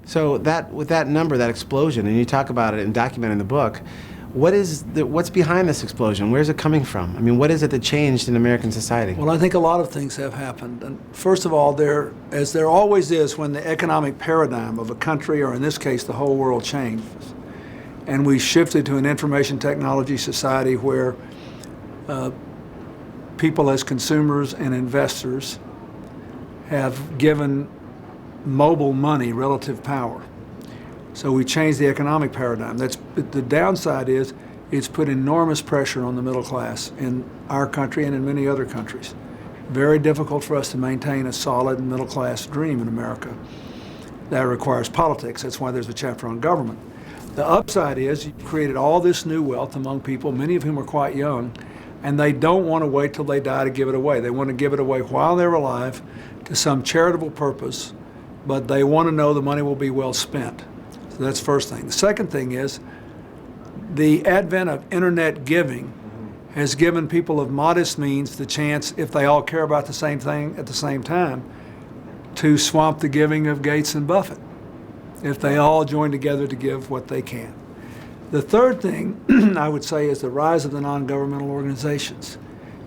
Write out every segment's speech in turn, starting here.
So that with that number, that explosion, and you talk about it and document in the book, what's behind this explosion? Where's it coming from? I mean, what is it that changed in American society? Well, I think a lot of things have happened. And first of all, as there always is when the economic paradigm of a country, or in this case, the whole world, changes, and we shifted to an information technology society where people as consumers and investors have given mobile money relative power. So we changed the economic paradigm. The downside is it's put enormous pressure on the middle class in our country and in many other countries. Very difficult for us to maintain a solid middle class dream in America. That requires politics. That's why there's a chapter on government. The upside is you've created all this new wealth among people, many of whom are quite young, and they don't want to wait till they die to give it away. They want to give it away while they're alive to some charitable purpose, but they want to know the money will be well spent. So that's the first thing. The second thing is the advent of internet giving has given people of modest means the chance, if they all care about the same thing at the same time, to swamp the giving of Gates and Buffett, if they all join together to give what they can. The third thing I would say is the rise of the non-governmental organizations,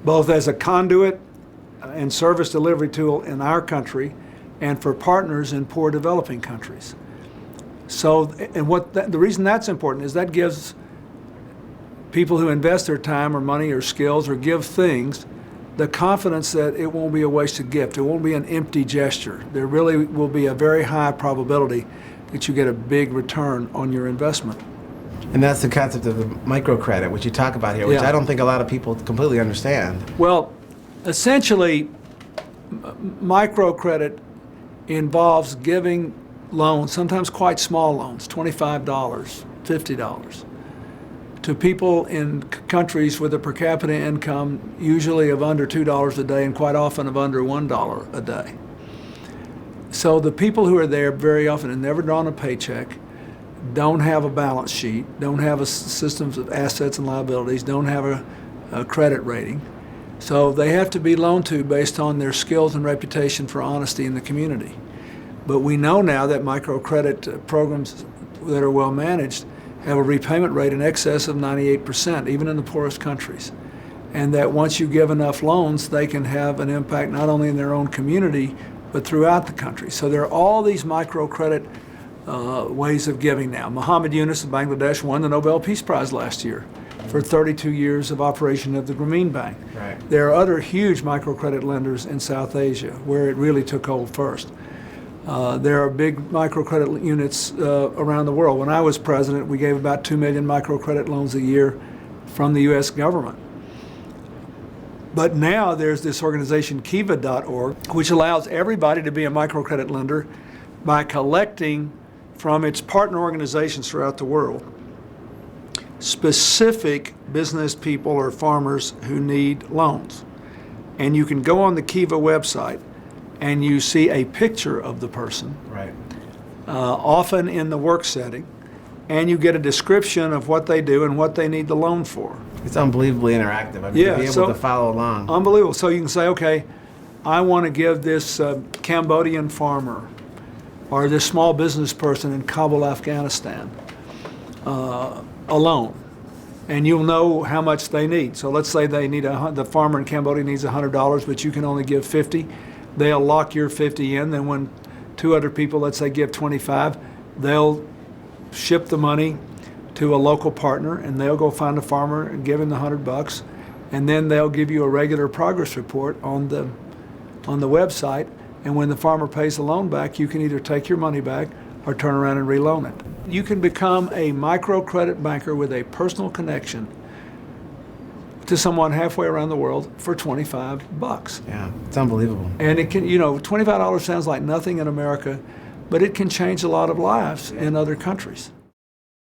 both as a conduit and service delivery tool in our country and for partners in poor developing countries. So, and the reason that's important is that gives people who invest their time or money or skills or give things the confidence that it won't be a wasted gift. It won't be an empty gesture. There really will be a very high probability that you get a big return on your investment. And that's the concept of the microcredit, which you talk about here, which Yeah. I don't think a lot of people completely understand. Well, essentially, microcredit involves giving loans, sometimes quite small loans, $25, $50, to people in countries with a per capita income usually of under $2 a day and quite often of under $1 a day. So the people who are there very often have never drawn a paycheck, don't have a balance sheet, don't have a systems of assets and liabilities, don't have a credit rating. So they have to be loaned to based on their skills and reputation for honesty in the community. But we know now that microcredit programs that are well managed have a repayment rate in excess of 98%, even in the poorest countries. And that once you give enough loans, they can have an impact not only in their own community, but throughout the country. So there are all these microcredit ways of giving now. Muhammad Yunus of Bangladesh won the Nobel Peace Prize last year for 32 years of operation of the Grameen Bank. Right. There are other huge microcredit lenders in South Asia where it really took hold first. There are big microcredit units around the world. When I was president, we gave about 2 million microcredit loans a year from the U.S. government. But now there's this organization, Kiva.org, which allows everybody to be a microcredit lender by collecting from its partner organizations throughout the world specific business people or farmers who need loans. And you can go on the Kiva website and you see a picture of the person, Right. often in the work setting, and you get a description of what they do and what they need the loan for. It's unbelievably interactive. I mean, Yeah, to be able so- to follow along. Unbelievable. So you can say, okay, I want to give this Cambodian farmer or this small business person in Kabul, Afghanistan, a loan, and you'll know how much they need. So let's say they need the farmer in Cambodia needs $100, but you can only give 50. They'll lock your 50 in. Then when two other people, let's say, give 25, they'll ship the money to a local partner, and they'll go find a farmer and give him the $100, and then they'll give you a regular progress report on the website. And when the farmer pays the loan back, you can either take your money back or turn around and reloan it. You can become a microcredit banker with a personal connection to someone halfway around the world for $25. Yeah, it's unbelievable. And it can, $25 sounds like nothing in America, but it can change a lot of lives in other countries.